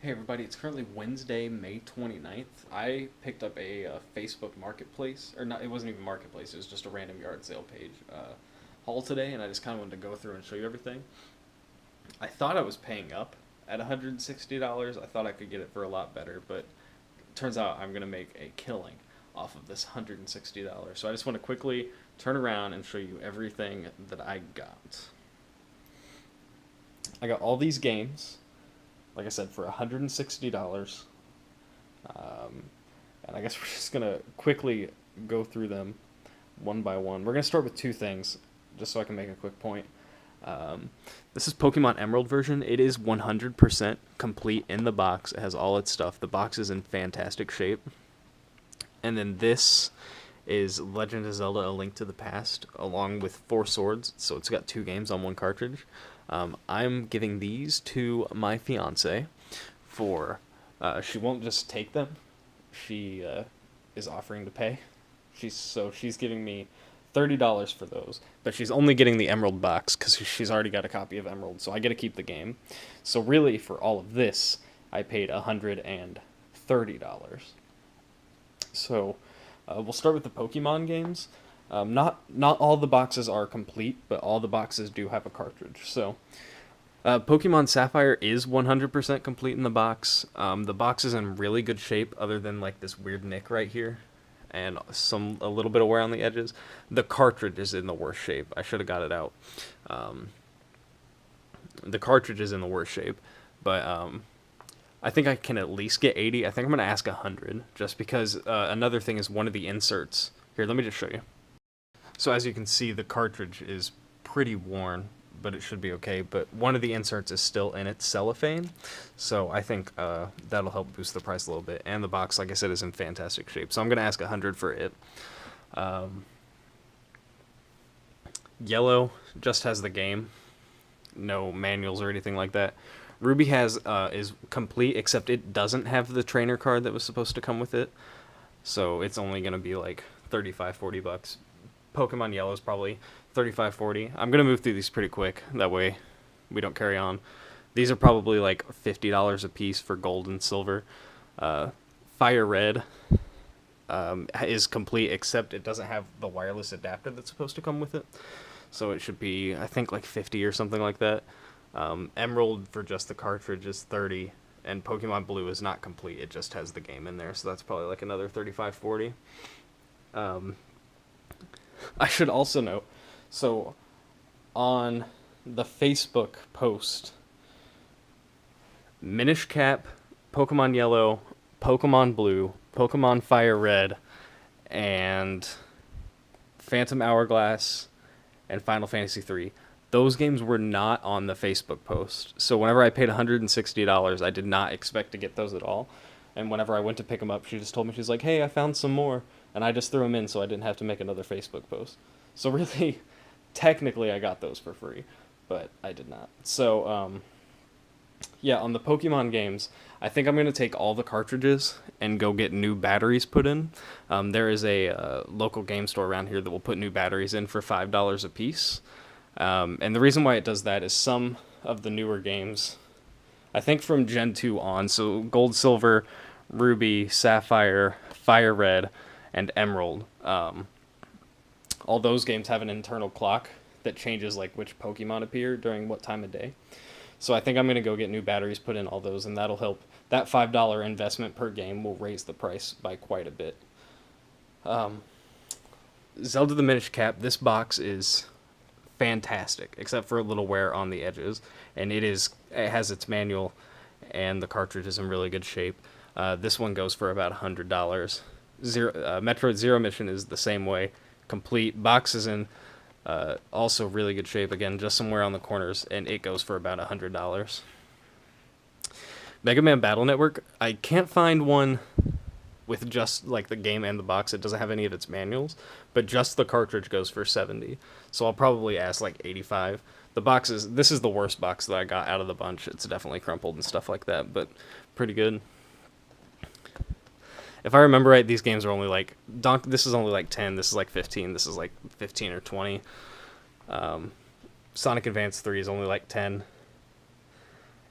Hey everybody, it's currently Wednesday, May 29th. I picked up a Facebook Marketplace, or not, it wasn't even Marketplace, it was just a random yard sale page haul today, and I just kind of wanted to go through and show you everything. I thought I was paying up at $160. I thought I could get it for a lot better, but it turns out I'm going to make a killing off of this $160. So I just want to quickly turn around and show you everything that I got. I got all these games, like I said, for $160. Um, and I guess we're just gonna quickly go through them one by one. We're gonna start with two things, just so I can make a quick point. Um, this is Pokemon Emerald version. It is 100% complete in the box. It has all its stuff. The box is in fantastic shape. And then this is Legend of Zelda: A Link to the Past, along with Four Swords. So it's got two games on one cartridge. I'm giving these to my fiance for. She won't just take them. She is offering to pay. She's giving me $30 for those, but she's only getting the Emerald box because she's already got a copy of Emerald, so I get to keep the game. So really, for all of this, I paid $130. So we'll start with the Pokemon games. Not all the boxes are complete, but all the boxes do have a cartridge. So Pokemon Sapphire is 100% complete in the box. The box is in really good shape, other than like this weird nick right here, and a little bit of wear on the edges. The cartridge is in the worst shape. I should have got it out. The cartridge is in the worst shape, but I think I can at least get 80. I think I'm gonna ask 100, just because another thing is one of the inserts. Here, let me just show you. So as you can see, the cartridge is pretty worn, but it should be okay. But one of the inserts is still in its cellophane, so I think that'll help boost the price a little bit. And the box, like I said, is in fantastic shape. So I'm going to ask 100 for it. Yellow just has the game, no manuals or anything like that. Ruby is complete, except it doesn't have the trainer card that was supposed to come with it. So it's only going to be like 35, 40 bucks. Pokemon Yellow is probably 35, 40. I'm going to move through these pretty quick. That way we don't carry on. These are probably like $50 a piece for gold and silver. Fire Red is complete, except it doesn't have the wireless adapter that's supposed to come with it. So it should be, I think, like 50 or something like that. Emerald for just the cartridge is 30. And Pokemon Blue is not complete. It just has the game in there. So that's probably like another 35, 40. I should also note, so on the Facebook post, Minish Cap, Pokemon Yellow, Pokemon Blue, Pokemon Fire Red, and Phantom Hourglass, and Final Fantasy III. Those games were not on the Facebook post. So whenever I paid $160, I did not expect to get those at all. And whenever I went to pick them up, she just told me, she's like, hey, I found some more. And I just threw them in so I didn't have to make another Facebook post. So really, technically, I got those for free, but I did not. So, yeah, on the Pokemon games, I think I'm going to take all the cartridges and go get new batteries put in. There is a local game store around here that will put new batteries in for $5 a piece. And the reason why it does that is some of the newer games, I think from Gen 2 on, so Gold, Silver, Ruby, Sapphire, Fire Red, and Emerald, all those games have an internal clock that changes like which Pokemon appear during what time of day. So I think I'm going to go get new batteries put in all those, and that'll help. That $5 investment per game will raise the price by quite a bit. Zelda the Minish Cap, this box is fantastic, except for a little wear on the edges, and it has its manual, and the cartridge is in really good shape. This one goes for about $100. Metroid Zero Mission is the same way, complete. Box is in also really good shape, again, just somewhere on the corners, and it goes for about $100. Mega Man Battle Network, I can't find one with just like the game and the box. It doesn't have any of its manuals, but just the cartridge goes for 70. So I'll probably ask like 85. This is the worst box that I got out of the bunch. It's definitely crumpled and stuff like that, but pretty good. If I remember right, these games are only like this is only like 10. This is like 15. This is like 15 or 20. Sonic Advance 3 is only like 10.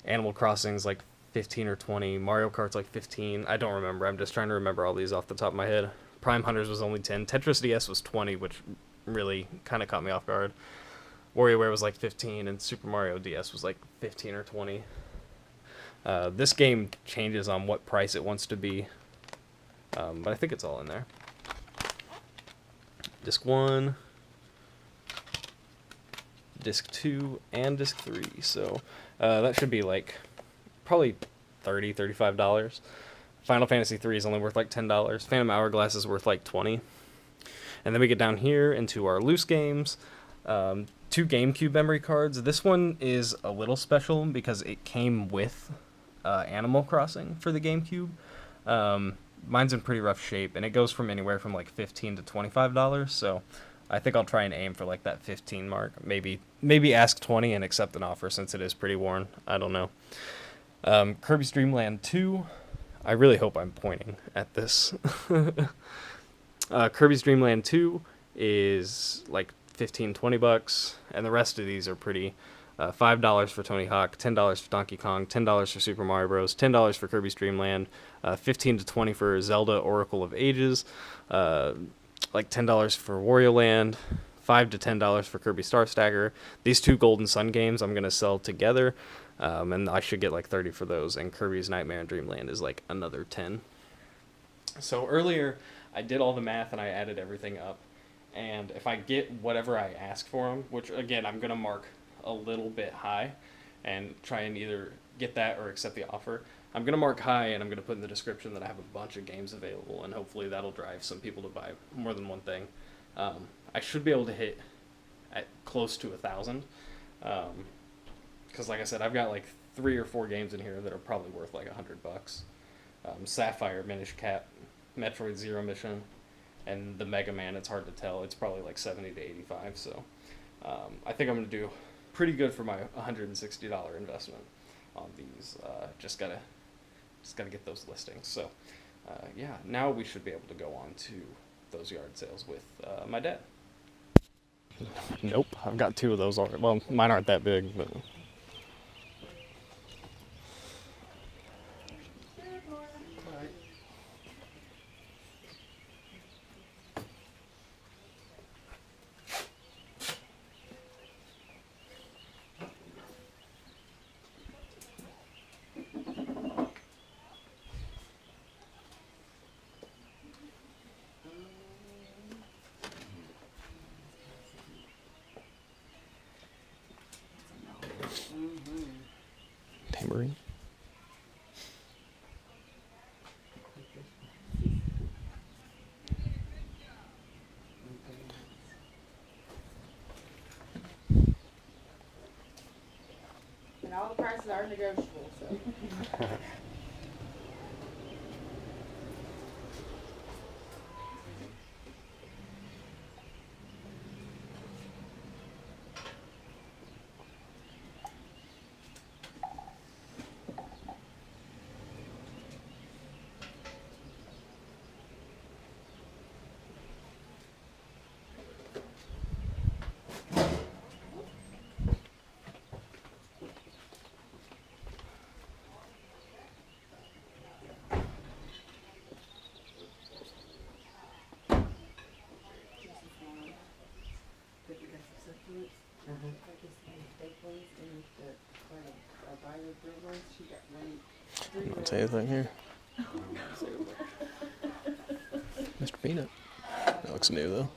Animal Crossing's like 15 or 20. Mario Kart's like 15. I don't remember. I'm just trying to remember all these off the top of my head. Prime Hunters was only 10. Tetris DS was 20, which really kind of caught me off guard. WarioWare was like 15, and Super Mario DS was like 15 or 20. This game changes on what price it wants to be, but I think it's all in there. Disc 1, Disc 2, and Disc 3. So that should be like probably $30, $35. Final Fantasy 3 is only worth like $10. Phantom Hourglass is worth like $20. And then we get down here into our loose games. 2 GameCube memory cards. This one is a little special because it came with Animal Crossing for the GameCube. Mine's in pretty rough shape, and it goes from anywhere from like $15 to $25. So I think I'll try and aim for like that 15 mark. Maybe ask 20 and accept an offer since it is pretty worn. I don't know. Kirby's Dream Land 2. I really hope I'm pointing at this. Kirby's Dream Land 2 is like $15-$20, and the rest of these are pretty. $5 for Tony Hawk, $10 for Donkey Kong, $10 for Super Mario Bros, $10 for Kirby's Dream Land, $15 to $20 for Zelda Oracle of Ages, like $10 for Wario Land, $5 to $10 for Kirby Star Stacker. These 2 Golden Sun games I'm gonna sell together, and I should get like 30 for those. And Kirby's Nightmare and Dreamland is like another 10. So earlier I did all the math and I added everything up, and if I get whatever I ask for them, which again I'm gonna mark a little bit high and try and either get that or accept the offer. I'm going to mark high, and I'm going to put in the description that I have a bunch of games available, and hopefully that'll drive some people to buy more than one thing. I should be able to hit at close to 1,000, because like I said, I've got like 3 or 4 games in here that are probably worth like $100. Sapphire, Minish Cap, Metroid Zero Mission, and the Mega Man. It's hard to tell. It's probably like 70 to 85. So I think I'm going to do pretty good for my $160 investment on these. Just gotta get those listings. So yeah, now we should be able to go on to those yard sales with my dad. Nope, I've got 2 of those already. Well, mine aren't that big, but. Tambourine. And all the prices are negotiable, so. You want to say anything here? Mr. Peanut. That looks new though.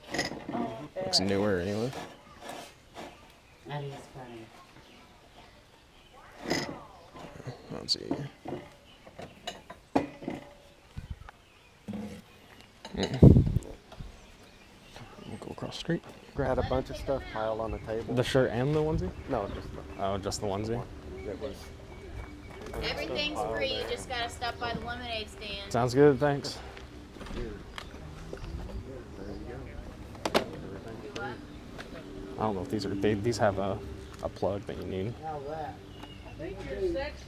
Looks newer anyway. That is funny. Let's see. We'll go across the street. Had a bunch of stuff piled on the table. The shirt and the onesie? No, just the Oh, just the onesie. that was. Everything's free. You just gotta stop by the lemonade stand. Sounds good, thanks. There you go. Everything's free. I don't know if these have a plug that you need. Now that. I think you're sexy.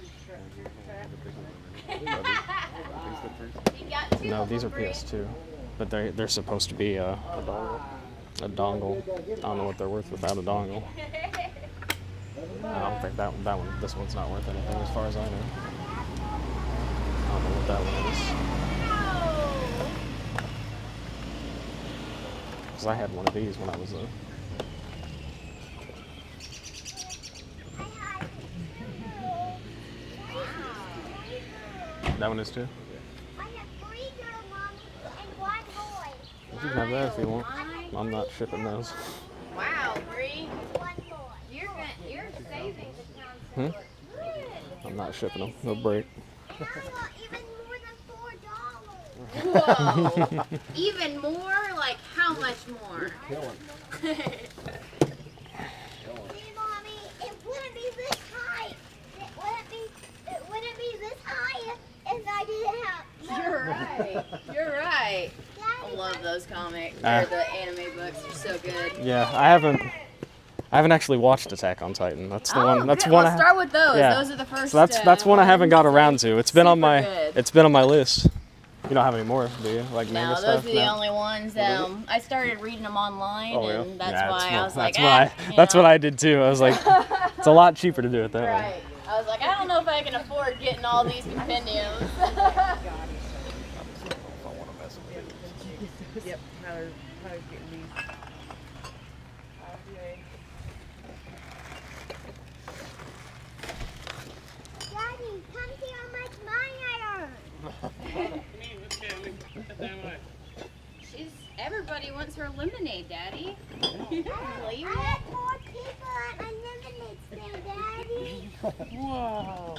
You got 2 No, of these are them free. PS2, but they're supposed to be a dongle. I don't know what they're worth without a dongle. I don't think this one's not worth anything as far as I know. Because I had one of these when I was That one is too? I have 3 girl mommy and 1 boy. You can have that if you want. I'm not shipping those. Wow, Bree. 1 boy. You're saving the town Hmm? store. Good. I'm not shipping them. They'll break. And I got even more than $4. Whoa. Even more? Like how much more? Killing. See, mommy, it wouldn't be this high. It wouldn't be this high if I didn't have. You're right. You're right. I Daddy, love those comics. Ah. Or the anime books. They're so good. Yeah, I haven't actually watched Attack on Titan. That's the one. That's good. one. Let's start with those. Yeah. Those are the first. So that's one I haven't got around to. It's been on Super my good. it's been on my list. You don't have any more, do you? Like manga No, stuff? those are the only ones. I started reading them online, Oh, yeah. and that's Yeah, why I was like, that's what I did too. I was like, it's a lot cheaper to do it that way. Right. I was like, I don't know if I can afford getting all these compendiums. Yep, Tyler's getting these. Daddy, come see how much money I earned. Everybody wants her lemonade, Daddy. Believe I it? had 4 people at my lemonade stand, Daddy. Whoa.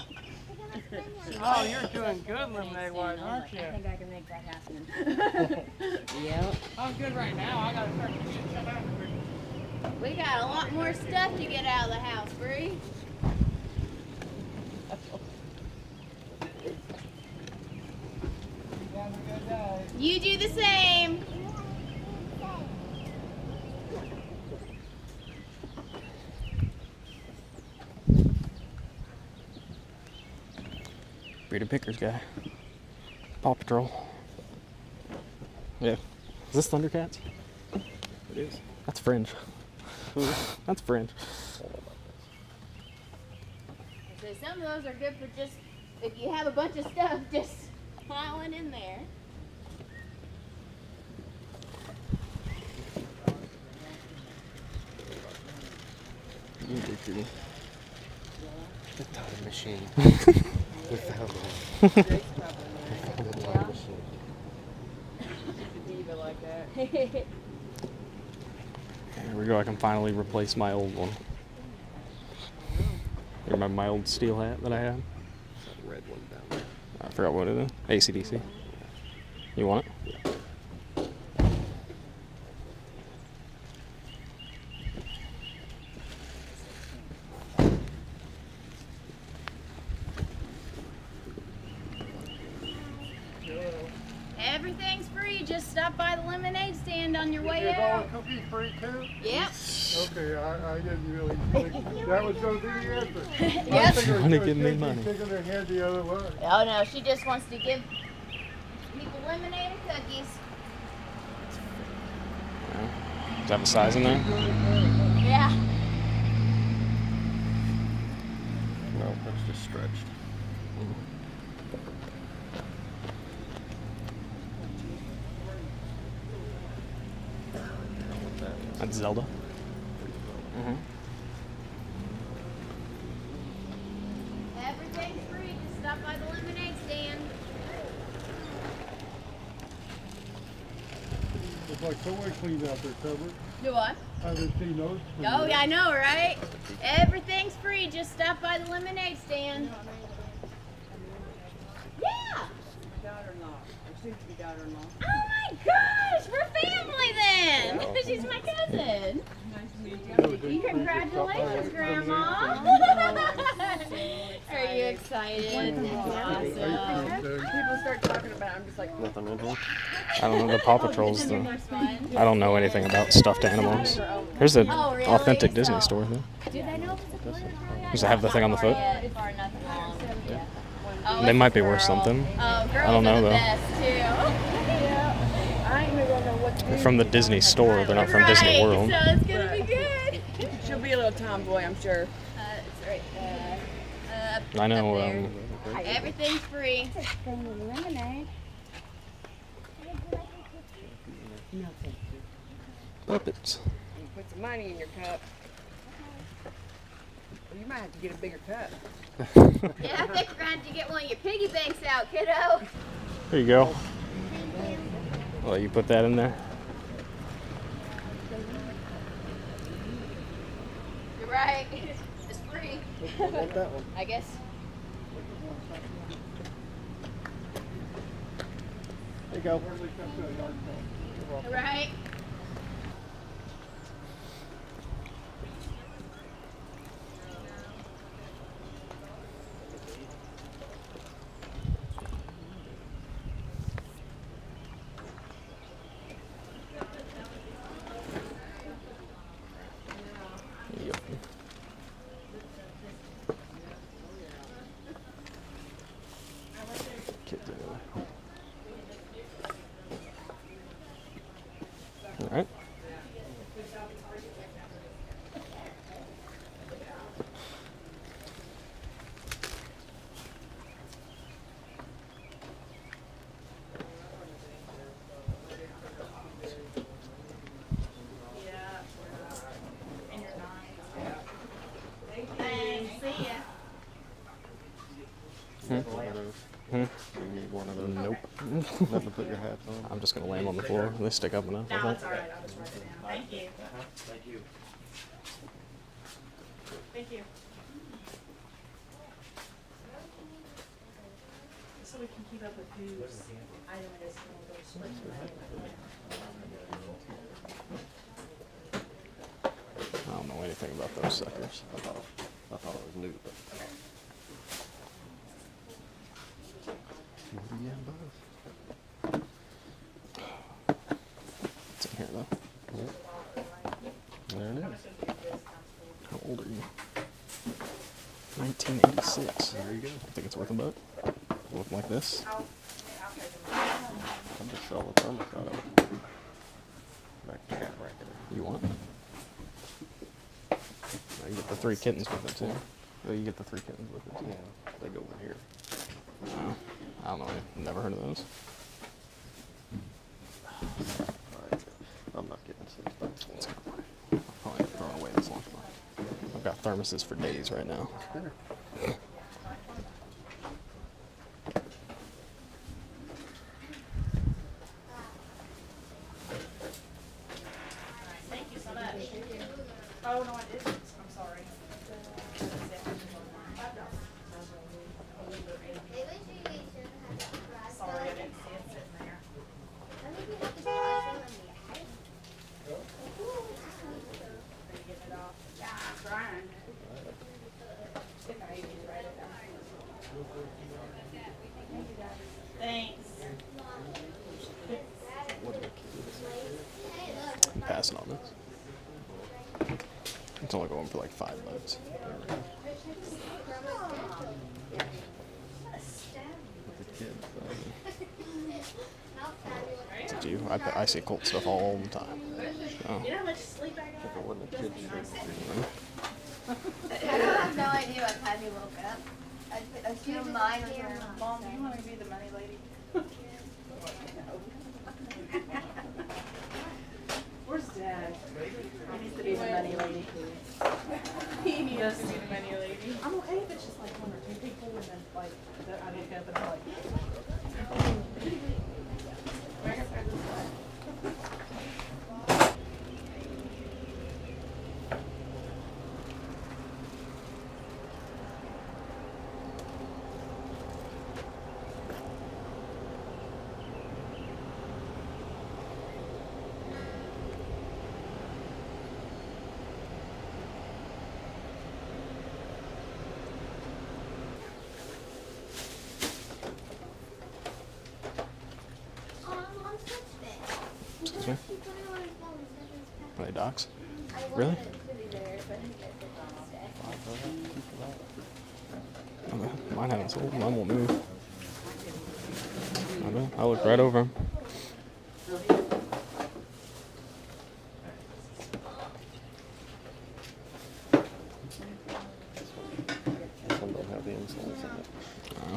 They're gonna spend it. Oh, you're doing good lemonade-wise, aren't you? I think I can make that happen. Yep. I'm good right now. I gotta start getting shut out. We got a lot more stuff to get out of the house, Bree. You do the same. Bearded Pickers guy. Paw Patrol. Yeah. Is this Thundercats? It is. That's Fringe. That's Fringe. So some of those are good for just, if you have a bunch of stuff, just piling in there. You do too. The time machine. Without one. The time machine. Diva like that. There we go. I can finally replace my old one. You remember my old steel hat that I had? That red one down there. I forgot what it is. AC/DC. You want it? Everything's free. Just stop by the lemonade stand on your way Is all out. the cookies free too? Yep. Okay, I didn't really think that was going to be the answer. Yes. You wanna give me money? Taking their head the other way. Oh no, she just wants to give people lemonade and cookies. Does that have a size in there? Yeah. No, that's just stretched. That's Zelda. Everything's free. Just stop by the lemonade stand. It's like someone cleaned out their cupboard. Do what? I haven't seen those. Oh yeah, I know, right? Everything's free. Just stop by the lemonade stand. Yeah. Daughter-in-law. Or soon-to-be daughter-in-law. Oh my gosh, we're family then. She's my cousin. Nice to meet Congratulations, Grandma. Are you excited? Awesome. People start talking about it, I'm just like, Nothing in here. I don't know. The Paw Patrol's the. First one. I don't know anything about stuffed animals. Here's an Oh, really? authentic Disney So- store. Though. Do they know if it's a boy or girl yet? Does it have the thing on the foot? Far nothing long. Oh, They it's might a be worth girl. something. Oh, girls don't know, are the though. best too. I ain't even gonna know what to do. They're from the Disney store. They're not from Disney Right, World. So it's gonna be good. She'll be a little tomboy, I'm sure. It's right there. I know. Up there. Everything's free. Lemonade. Puppets. You put some money in your cup. You might have to get a bigger cup. Yeah, I think we're going to have to get one of your piggy banks out, kiddo. There you go. Well, you put that in there. You're right. It's free. I want that one. I guess. There you go. Right. Yep. Kids anyway. All right. One of those. You need one of those. Nope. Nothing to put your hats on. I'm just gonna lay them on the floor. They stick up enough. I No, think. it's all right. I'll just write it down. Thank you. Thank you. So we can keep up with whose item it is when we go split. I don't know anything about those suckers. I thought it was new, but. What do you have both? It's in here though. There it is. How old are you? 1986. There you go. I think it's worth a buck. Looking like this. I'm just selling the thermos out of it. That cat right there. You want? No, you get the 3 kittens with it too. Oh, you get the 3 kittens with it too. Yeah, they go in here. Oh, I don't know. I've never heard of those. Alright, I'm not getting 6 bucks. Let's go. I'll probably end up throwing away this lunchbox. I've got thermoses for days right now. Better. Thank you so much. Oh, no, I didn't. I'm sorry. Sorry, I didn't see it sitting there. Are you getting it off? Yeah, I'm trying. If I even write it down. Thanks. I'm passing on this. It's only going for like $5. The kids, It's up to you. I see cult stuff all the time. So, You know how much sleep I got? if it wasn't a kid's show. I have no idea what time you woke up. I assume mine was around. Mom, do you want to be the money lady? Where's Dad? He needs to be the money lady. He needs to be the money lady. I'm okay if it's just like 1 or 2 people and then like, I look up and I'm like. Where can I start this way? excuse me. Are they docks? Really? Okay. Mine haven't sold. Mine won't move. I know. I looked right over them. This one don't have the insoles in it,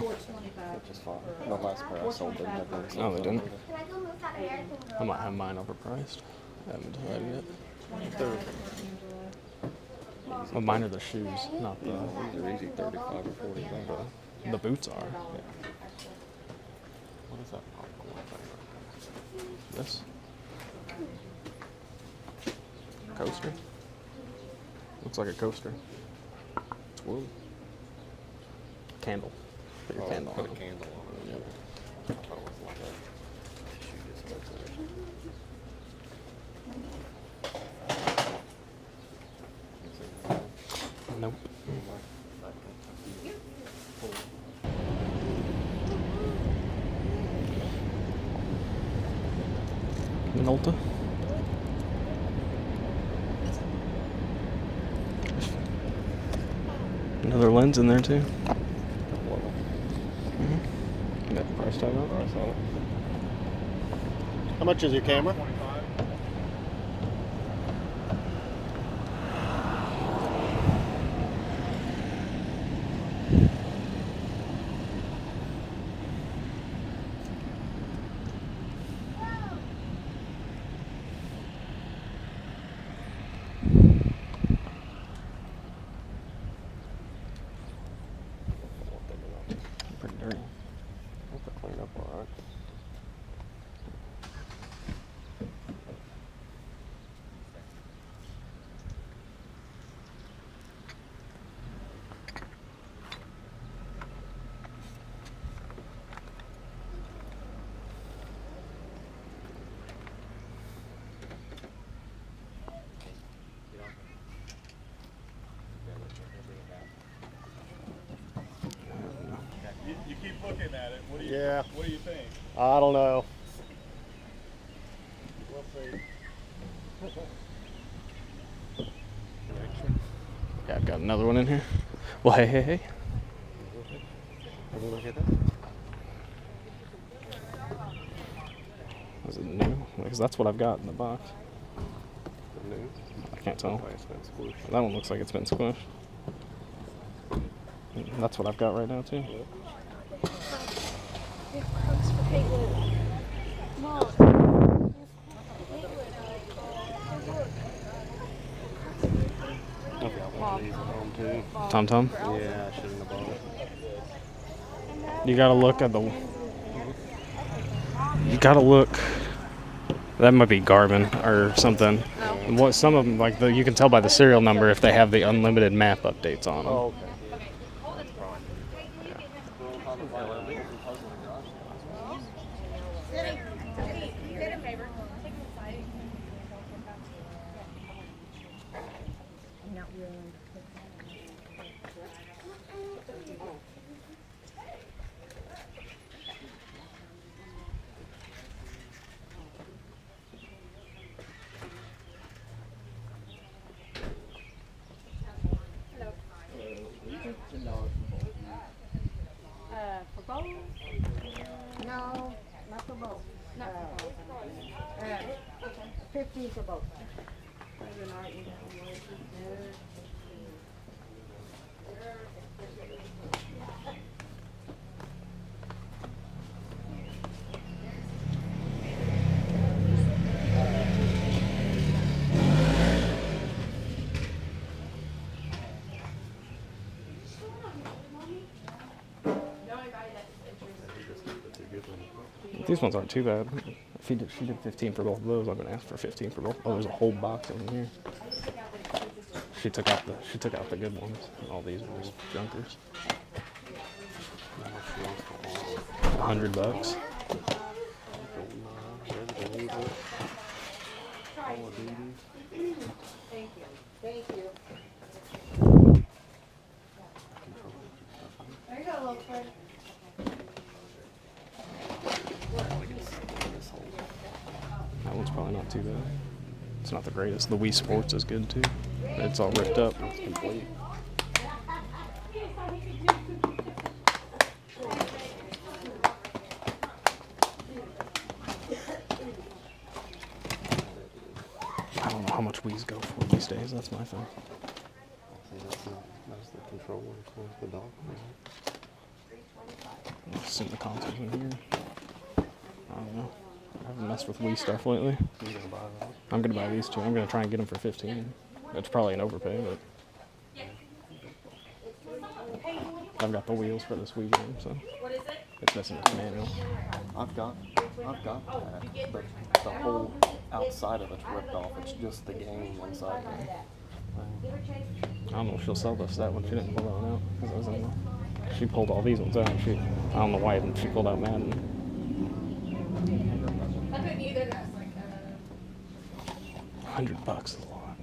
which is fine. The last pair I sold didn't have the insoles. No, they didn't. Can I go move that American Girl? I might have mine overpriced. haven't decided yet. 30. Well, mine are the shoes, not the. These are easy 35 or 40 bucks. The boots are. Yeah. What is that popcorn thing? This. Coaster. Looks like a coaster. It's wood. Candle. Put your candle Put on. a candle on it. Yep. Oh, it's like a shoe dispensers. Nope. Minolta. Another lens in there too. You got the price tag on it? How much is your camera? Pretty dirty. Have to clean up all right. You keep looking at it. What do you? Yeah. What do you think? I don't know. We'll see. Yeah, I've got another one in here. Well, hey. Have a look at that. Is it new? Because that's what I've got in the box. The new. I can't tell. Oh, it's been squished. That one looks like it's been squished. That's what I've got right now too. I've got one of these at home too. Tom Tom. Yeah, I shouldn't have bought it. You gotta look at the. You gotta look. That might be Garmin or something. What some of them like you can tell by the serial number if they have the unlimited map updates on them. Oh, okay. For both? No, not for both. 15 for both. These ones aren't too bad. If she did 15 for both of those, I'm gonna ask for 15 for both. Oh, there's a whole box in here. She took out the good ones. All these are just junkers. $100. Thank you. There you go, little friend. That one's probably not too bad. It's not the greatest. The Wii Sports is good too. It's all ripped up. It's complete. I don't know how much Wii's go for these days. That's my thing. That's the controller. It's the dock. I assume the console's in here. I don't know. I haven't messed with Wii stuff lately. You gonna buy those? I'm gonna buy these two. I'm gonna try and get them for 15. It's probably an overpay, but I've got the wheels for this Wii game, so it's missing its manual. I've got that, but the whole outside of it's ripped off. It's just the game inside of it. I don't know if she'll sell this that one. She didn't pull that one out because it was in. She pulled all these ones out. I don't know why she pulled out Madden. I couldn't either. That's like, $100 is a lot.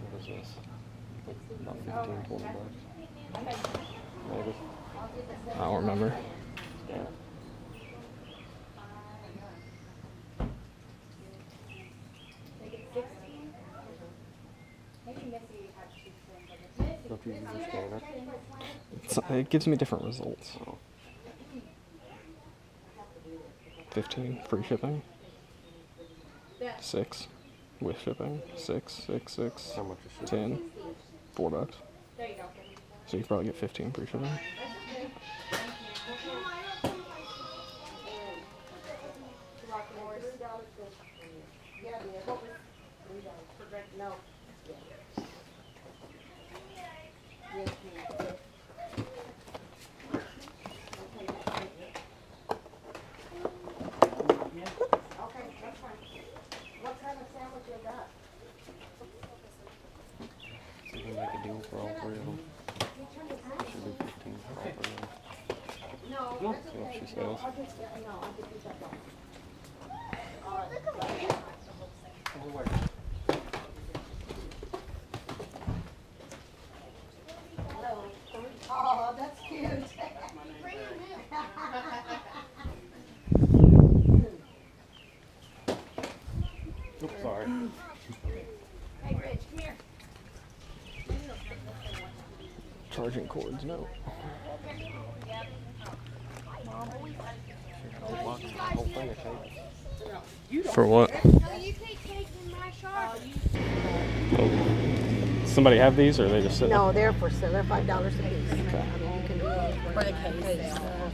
What is this? About 15, 20 bucks. Maybe. I don't remember. Yeah. Don't you use your scanner? It gives me different results. 15 free shipping. 6 with shipping. 6, 6, 6. How much is shipping? 10. $4. So you probably get 15 free shipping. So we can make a deal for all three of them. Should be 15 for all three of them. See what she says. Oh, that's cute. Oops, sorry. hey, Rich, come here. Charging cords, no. Whole box, whole thing of cake. For what? No, you can't take in my shark. Somebody have these, or they just sit? No, they're for sale. They're $5 a piece. Okay. I mean, you can do those For the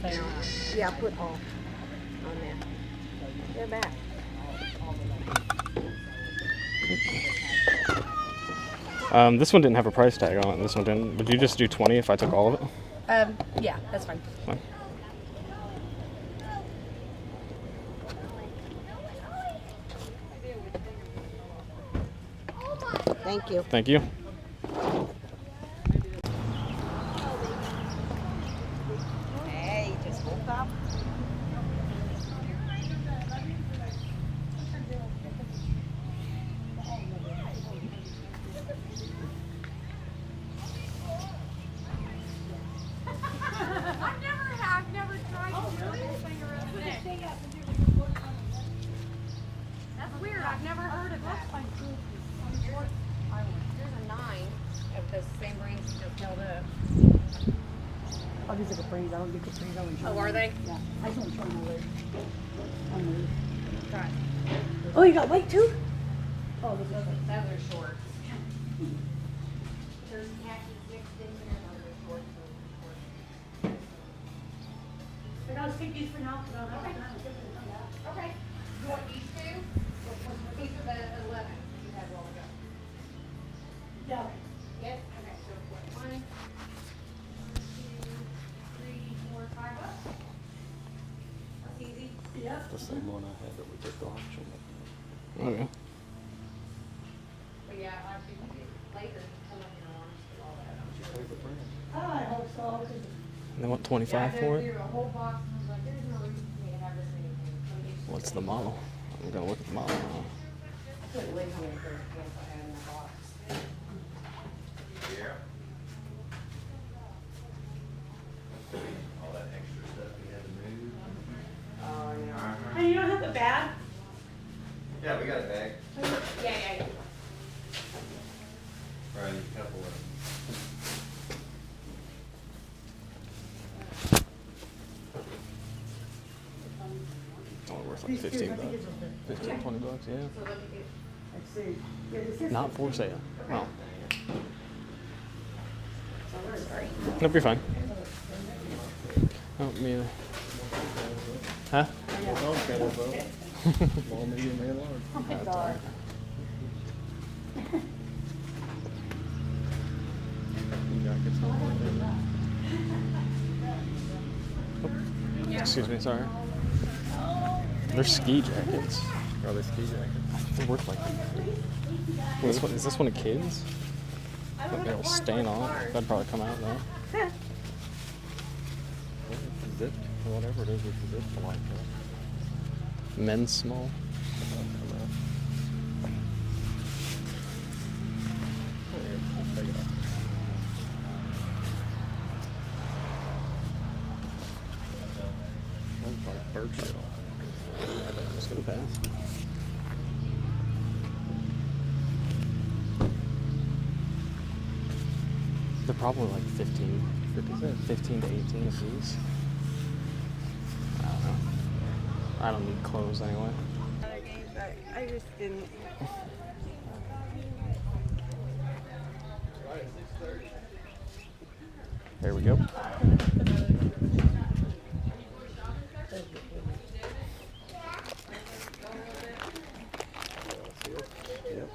case. Yeah, put all on there. They're back. This one didn't have a price tag on it. This one didn't. Would you just do 20 if I took all of it? Yeah, that's fine. Fine. Thank you. Thank you. Hey, just woke up. I've never tried to do anything around today. That's weird. I've never heard of that. There's a 9 of the same rings you just held up. Oh, these are capris. I don't get capris. I want to Oh, are they? Yeah, I just want to show them my leg. Oh, you got weight too? Oh, those are Those are shorts. There's khakis mixed in there. Those are shorts. I gotta take these for now. Okay. You want these two? These are the 11 you had rolled up. Yeah. Yes? Okay, so what, 1, 2, 3, 4, 5 bucks? That's easy. Yeah. The same one I had that we took the auction. Okay. But yeah, I think later, come up your arms and all that. I'm sure. Favorite brand? I hope so. 'Cause And they want 25 Yeah, for they're it? a whole box, and I was like, there's no reason for me to have this many things. What's the model? I'm gonna look at the model now. I couldn't live here for the pants I had in the box. All that extra stuff we had to move. Oh, yeah. Hey, you don't have the bag? Yeah, we got a bag. Yeah. Probably a couple of. Oh, worth like 15 bucks. 15, 20 bucks, yeah. Let's see. Yeah, this is Not for sale. Oh. Nope, you're fine. Oh, me either. Huh? All kettle, bro. Small, medium, and large. That's all right. Jackets on Excuse me, sorry. They're ski jackets. Are they ski jackets? They're worth like. Is this one of kids? Maybe it'll stain on it. That'd probably come out though. Zipped, or whatever it is with the zip like that. Men's small. Take it off. Looks like bird shit on I think I'm just gonna pass. They're probably like 15 to 18 a piece. I don't know. I don't need clothes anyway. I just didn't. There we go.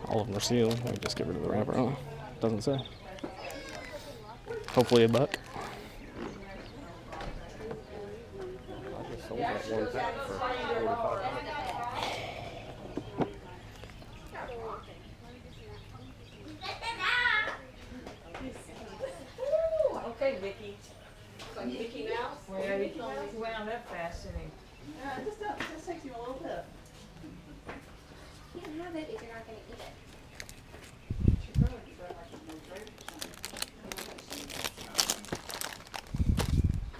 All of them are sealed. Let me just get rid of the wrapper. Oh, doesn't say. Hopefully a buck. I just sold that one pack for $45. Okay, Vicky. Like Mickey Mouse? Well, he wound up fast, didn't he? It just takes you a little bit. You can have it if you're not gonna eat it.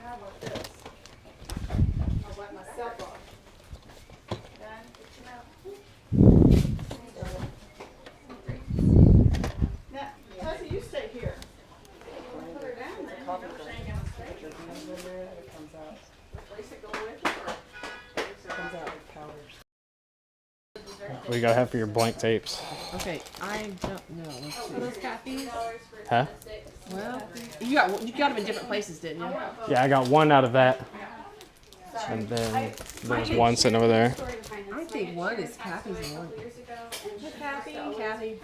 How about this? I'll wipe myself off. Done? Get your mouth. Now, Tussie, you stay here. Put her down there. Place it go with you, or Comes out with powders. What do you gotta have for your blank tapes? Okay, I don't know. Let's see. those copies? Huh? Well, you got them in different places, didn't you? Yeah, I got one out of that. And then there was one sitting over there. I think one is Kathy's and one. Kathy,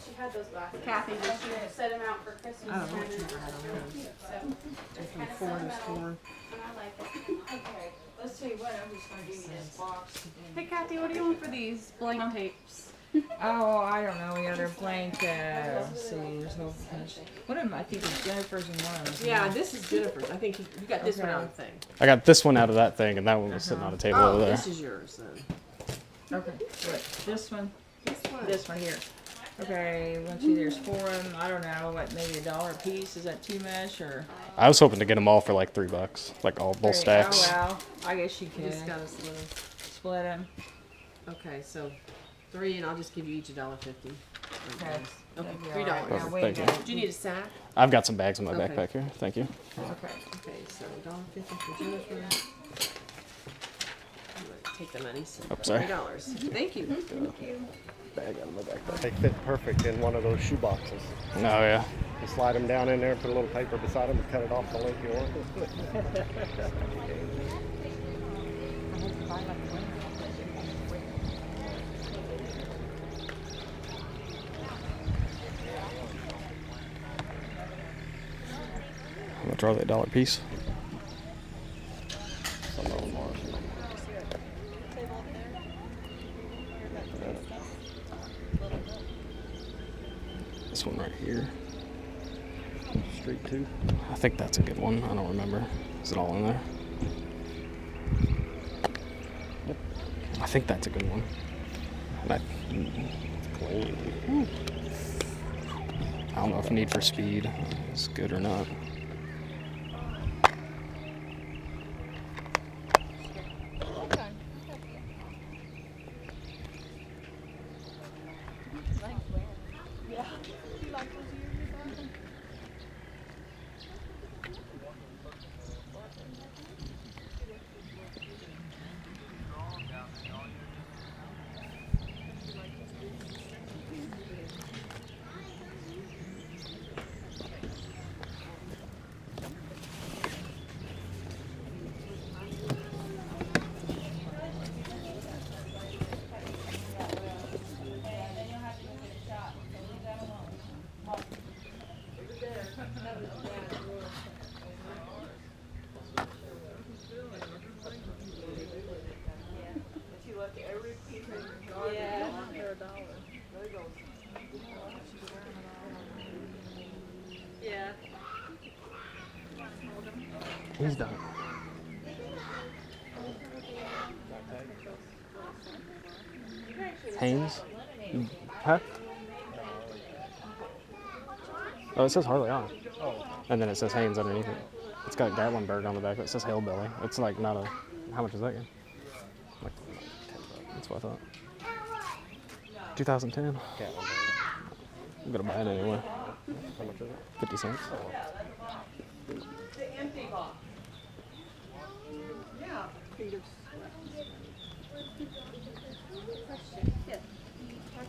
she had those glasses. Kathy, did she set them out for Christmas? I don't know. From four to four. Okay, let's tell you what, I'm just gonna give you this box. Hey Kathy, what do you want for these blank tapes? Oh, I don't know. Yeah, they're blank. Let's see, there's no. One of them, I think, is Jennifer's and one of them. Yeah, this is Jennifer's. I think you got this one out of the thing. I got this one out of that thing, and that one was sitting on a table over there. This is yours then. Okay, wait, this one, This one here. Okay, let's see, there's four of them. I don't know, what, maybe $1 a piece? Is that too much, or? I was hoping to get them all for like $3, like all both stacks. Oh, well, I guess you You just can gotta split 'em. split them. Okay, so 3, and I'll just give you each $1.50. Okay. Okay, That'd be $3. all right. Perfect, Now, wait thank a you. minute. Do you need a sack? I've got some bags in my Okay. backpack here. Thank you. Okay. Okay, so $1.50 for Jennifer. I'm gonna take the money. So Oh, sorry. $3. Thank you. Bag out of my backpack. They fit perfect in one of those shoe boxes. Oh yeah. You slide them down in there, put a little paper beside them, and cut it off the length you want. I'm gonna draw that $1 piece. Some of them are. This one right here. Street 2. I think that's a good one. I don't remember. Is it all in there? Yep. I think that's a good one. I don't know if Need for Speed is good or not. He's done. Haynes? Huh? Oh, it says Harley on it. And then it says Haynes underneath it. It's got Gatlinburg on the back. It says Hillbilly. It's like not a... How much is that game? Like, that's what I thought. 2010. I'm gonna buy it anyway. How much is it? 50 cents. The empty box. Yeah.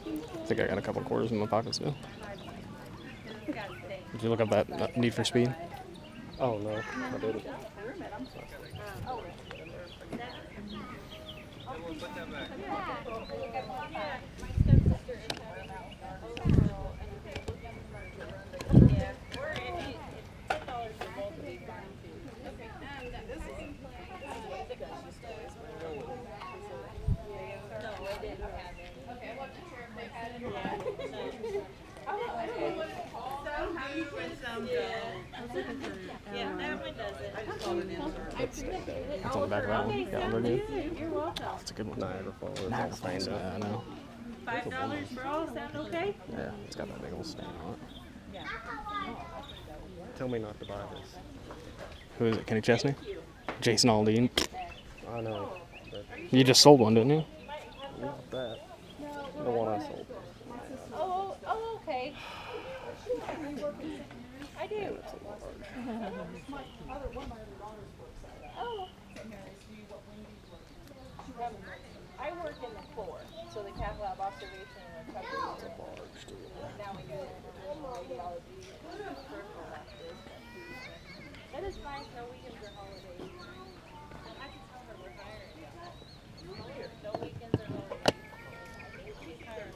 I think I got a couple quarters in my pocket still. Did you look up that Need for Speed? Oh, no. I didn't. It's on the back of that one. Gatlinburg again. You're welcome. That's a good one. Niagara Falls. Niagara Falls, yeah, I know. $5 for all, sound okay? Yeah, it's got that big old stain on it. Tell me not to buy this. Who is it? Kenny Chesney? Jason Aldean. I know, but You just sold one, didn't you? not that. The one I sold. Oh, okay. I do. It's a large. Oh. I work in the floor, so the cath lab observation and recovery. It's a large too. Now we do radiology, surgical practice. That is nice. No weekends or holidays. I can tell her we're hiring. No weekends or holidays. She's hiring.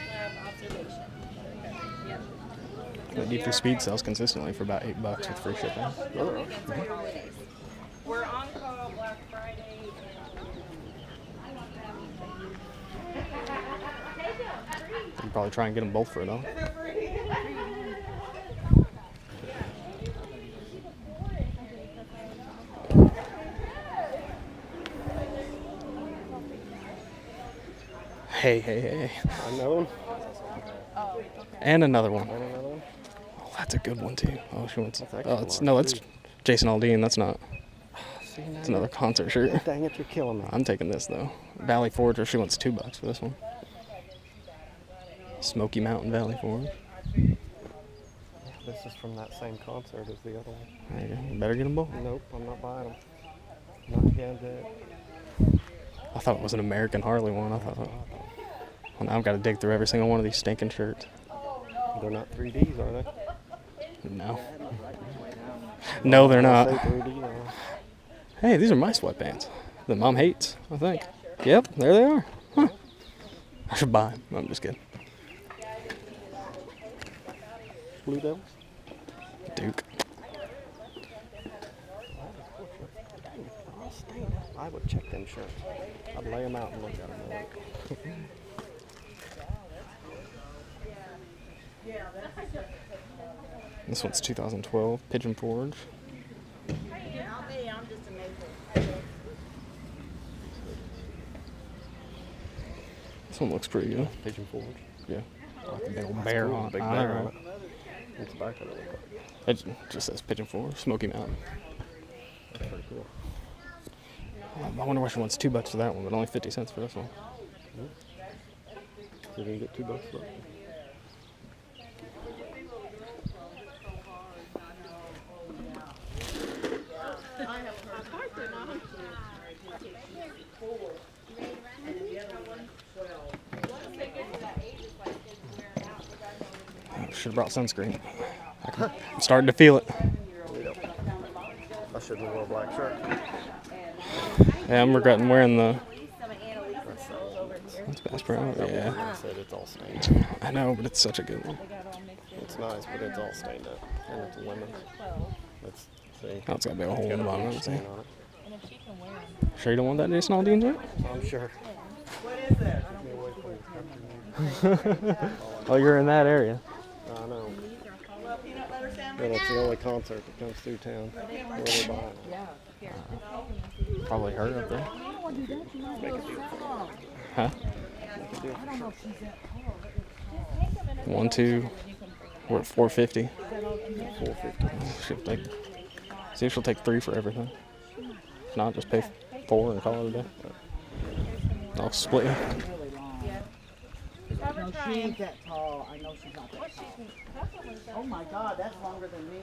Lab observation. Yep. The Need for Speed sells consistently for about $8 with free shipping. Weekends or holidays. We're on call Black Friday You can probably try and get them both for $1. Hey. Another one? And another one. And another one? Oh, that's a good one too. Oh, she wants. That's Oh, actually it's large, no, that's too. Jason Aldean. That's not. See, now It's another concert shirt. Dang it, you're killing me. I'm taking this though. Valley Forge, or she wants $2 for this one. Smoky Mountain Valley Forge. This is from that same concert as the other one. There you go. You better get them both. Nope, I'm not buying them. Not again, Dad. I thought it was an American Harley one. I thought. Well, now I've got to dig through every single one of these stinking shirts. They're not 3Ds, are they? No. No, they're Say not. 3D now. Hey, these are my sweatpants that Mom hates, I think. Yep, there they are. Huh. I should buy them. I'm just kidding. Blue Devils? Duke. I would check them shirts. I'd lay them out and look at them. This one's 2012 Pigeon Forge. I'm just amazing. This one looks pretty good. Pigeon Forge. Yeah. Like a big old That's bear cool, on it. big I bear know. on it. What's the back of it look like? It just says Pigeon Forge, Smoky Mountain. That's pretty cool. I wonder why she wants $2 for that one, but only 50 cents for this one. So you can get $2 for it. Should have brought sunscreen. I'm starting to feel it. I shouldn't have worn a black shirt. Yeah, I'm regretting wearing the. That's Bass Pro. Yeah. I said it's all stained. I know, but it's such a good one. It's nice, but it's all stained up. And it's a lemon. Let's see. Oh, it's got a big old hole in the bottom of it. See? Stain on it. Sure you don't want that Jason Aldean shirt? I'm sure. What is it? Get me away from this country music. Oh, you're in that area. I know. Well, peanut butter sandwich. But it's the only concert that comes through town. Where we're buying it. Probably her up there. Huh? One, two. We're at 450. 450. She'll take. See if she'll take 3 for everything. If not, just pay 4 and call it a day. I'll split you. No, she ain't that tall. I know she's not that tall. Oh my God, that's longer than me.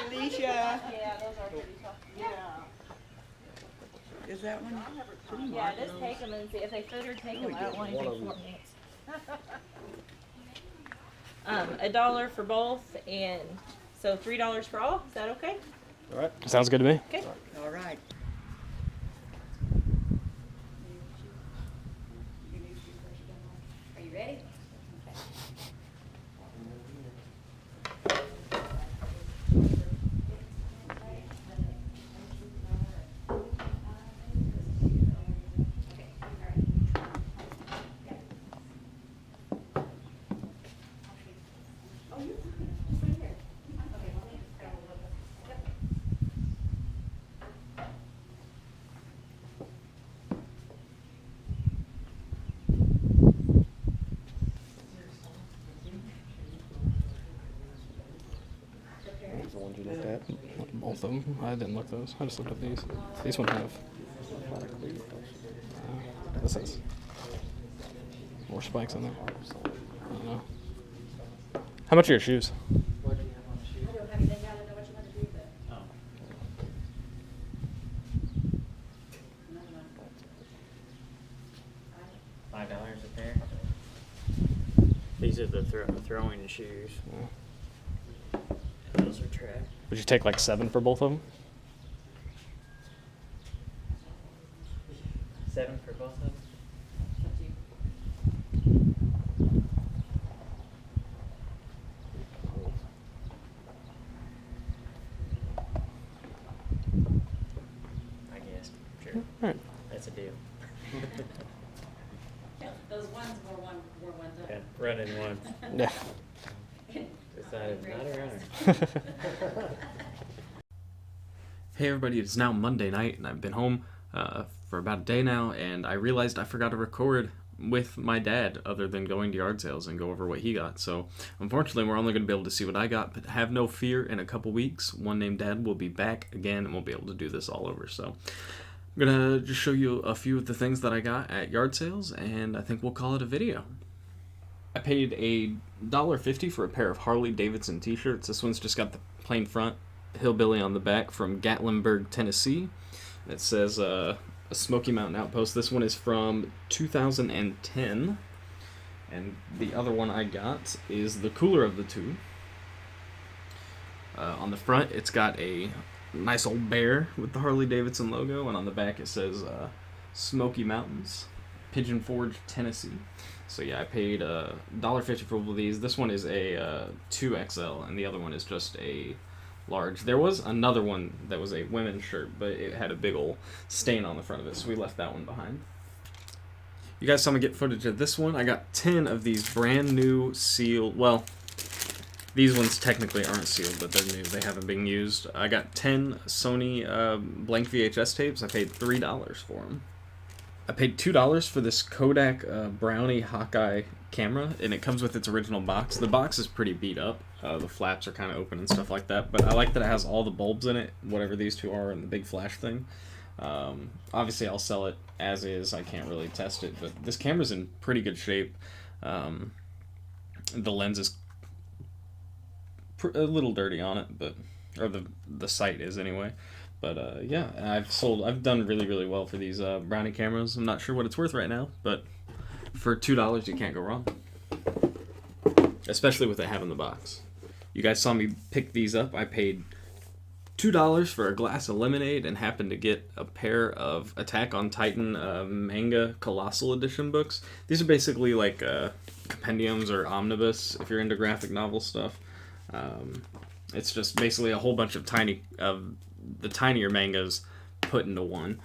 Alicia. Yeah, those are pretty tough. Yeah. Is that one? Yeah, just take them and see if they fit or take them. I don't want anything for me. $1 for both, and so $3 for all. Is that okay? All right. Sounds good to me. Okay. All right. Are you ready? These the ones you looked at. Both of them. I didn't look those. I just looked at these. These ones have. This has more spikes in there. I don't know. How much are your shoes? $5 a pair. These are the throwing shoes. Those are track. Would you take like 7 for both of them? 7 for both of them. I guess. Sure. All right. That's a deal. Those ones were ones up. Yeah, running one. Yeah. Decided not a runner. Hey everybody, it's now Monday night and I've been home for about a day now, and I realized I forgot to record with my dad other than going to yard sales and go over what he got. So unfortunately we're only going to be able to see what I got, but have no fear, in a couple weeks One Named Dad will be back again and we'll be able to do this all over. So I'm going to just show you a few of the things that I got at yard sales, and I think we'll call it a video. I paid $1.50 for a pair of Harley Davidson t-shirts. This one's just got the plain front, Hillbilly on the back, from Gatlinburg, Tennessee. It says a Smoky Mountain Outpost. This one is from 2010. And the other one I got is the cooler of the two. On the front, it's got a nice old bear with the Harley Davidson logo, and on the back it says Smoky Mountains, Pigeon Forge, Tennessee. So yeah, I paid $1.50 for both of these. This one is a 2XL, and the other one is just a large. There was another one that was a women's shirt, but it had a big old stain on the front of it, so we left that one behind. You guys saw me get footage of this one. I got 10 of these brand new sealed, well, these ones technically aren't sealed, but they're new. They haven't been used. I got 10 Sony blank VHS tapes. I paid $3 for them. I paid $2 for this Kodak Brownie Hawkeye camera, and it comes with its original box. The box is pretty beat up. The flaps are kind of open and stuff like that, but I like that it has all the bulbs in it, whatever these two are, and the big flash thing. Obviously, I'll sell it as is. I can't really test it, but this camera's in pretty good shape. The lens is a little dirty on it, but or the sight is anyway. But yeah, I've done really well for these Brownie cameras. I'm not sure what it's worth right now, but for $2 you can't go wrong, especially with it having the box. You guys saw me pick these up. I paid $2 for a glass of lemonade and happened to get a pair of Attack on Titan manga Colossal Edition books. These are basically like compendiums or omnibus if you're into graphic novel stuff. It's just basically a whole bunch of the tinier mangas put into one.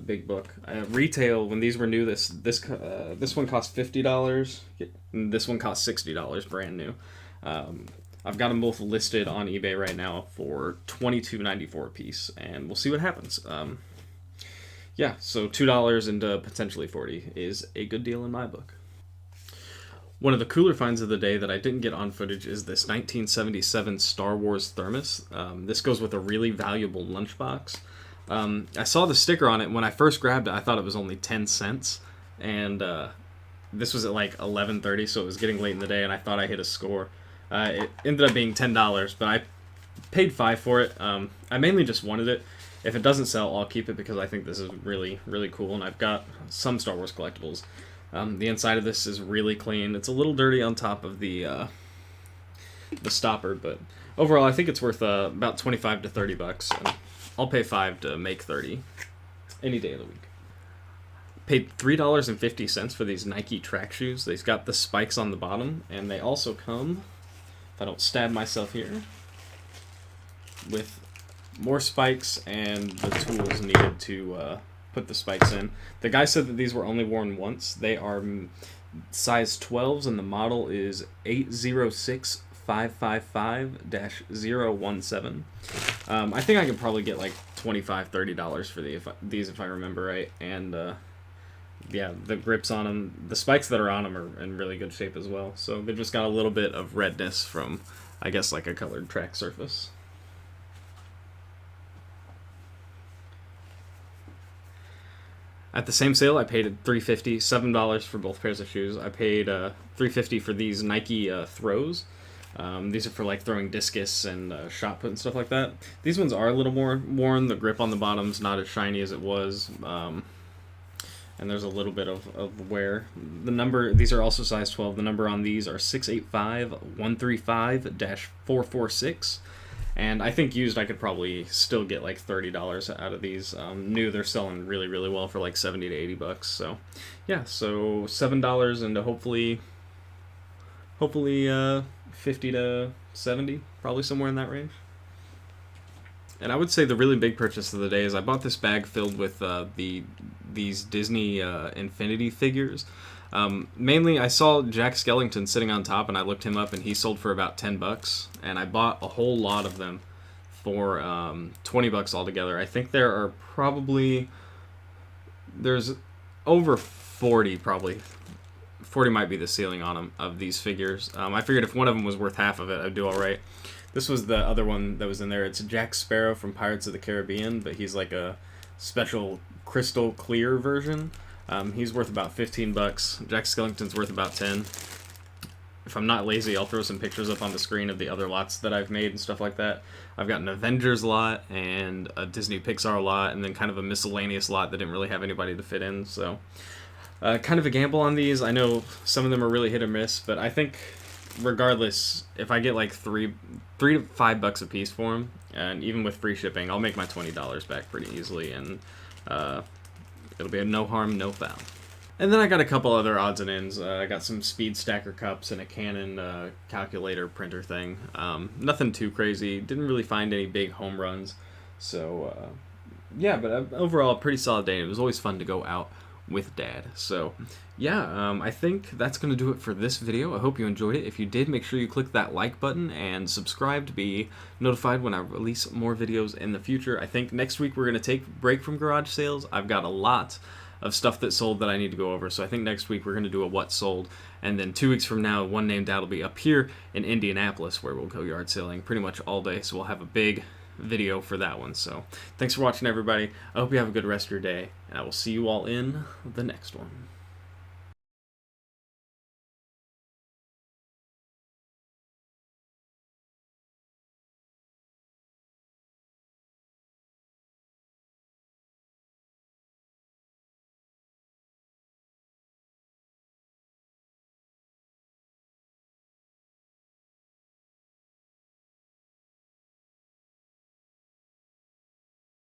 big book. Retail, when these were new, this one cost $50. And this one cost $60, brand new. I've got them both listed on eBay right now for $22.94 a piece, and we'll see what happens. Yeah, so $2 into potentially $40 is a good deal in my book. One of the cooler finds of the day that I didn't get on footage is this 1977 Star Wars thermos. This goes with a really valuable lunchbox. I saw the sticker on it. When I first grabbed it, I thought it was only 10 cents. And this was at like 11:30, so it was getting late in the day, and I thought I hit a score. It ended up being $10, but I paid $5 for it. I mainly just wanted it. If it doesn't sell, I'll keep it because I think this is really, really cool, and I've got some Star Wars collectibles. The inside of this is really clean. It's a little dirty on top of the stopper, but overall I think it's worth about 25 to 30 bucks. And I'll pay $5 to make 30 any day of the week. Paid $3.50 for these Nike track shoes. They've got the spikes on the bottom, and they also come, if I don't stab myself here, with more spikes and the tools needed to put the spikes in. The guy said that these were only worn once. They are size 12s, and the model is 806555-017. I think I could probably get like $25, $30 for these if I remember right. And yeah, the grips on them, the spikes that are on them are in really good shape as well. So they've just got a little bit of redness from, I guess, like a colored track surface. At the same sale, I paid $3.50, $7 for both pairs of shoes. I paid $3.50 for these Nike throws. These are for like throwing discus and shot put and stuff like that. These ones are a little more worn. The grip on the bottom's not as shiny as it was. And there's a little bit of wear. The number, these are also size 12. The number on these are 685135-446. And I think used I could probably still get like $30 out of these. New, they're selling really, really well for like 70 to 80 bucks. So yeah, so $7 into hopefully 50 to 70, probably somewhere in that range. And I would say the really big purchase of the day is I bought this bag filled with these Disney Infinity figures. Mainly, I saw Jack Skellington sitting on top, and I looked him up, and he sold for about 10 bucks. And I bought a whole lot of them for 20 bucks altogether. I think there are probably, there's over 40 probably. 40 might be the ceiling on them of these figures. I figured if one of them was worth half of it, I'd do all right. This was the other one that was in there. It's Jack Sparrow from Pirates of the Caribbean, but he's like a special crystal clear version. He's worth about 15 bucks. Jack Skellington's worth about 10. If I'm not lazy, I'll throw some pictures up on the screen of the other lots that I've made and stuff like that. I've got an Avengers lot and a Disney Pixar lot, and then kind of a miscellaneous lot that didn't really have anybody to fit in. So kind of a gamble on these. I know some of them are really hit or miss, but I think regardless, if I get like $3 to $5 a piece for them, and even with free shipping, I'll make my $20 back pretty easily, and it'll be a no harm, no foul. And then I got a couple other odds and ends. I got some speed stacker cups and a Canon calculator printer thing. Nothing too crazy. Didn't really find any big home runs. So yeah, but overall a pretty solid day. It was always fun to go out with Dad. So yeah, I think that's going to do it for this video. I hope you enjoyed it. If you did, make sure you click that like button and subscribe to be notified when I release more videos in the future. I think next week we're going to take a break from garage sales. I've got a lot of stuff that sold that I need to go over, so I think next week we're going to do a what sold, and then 2 weeks from now, One Named Dad will be up here in Indianapolis where we'll go yard sailing pretty much all day, so we'll have a big video for that one. So thanks for watching, everybody. I hope you have a good rest of your day, and I will see you all in the next one.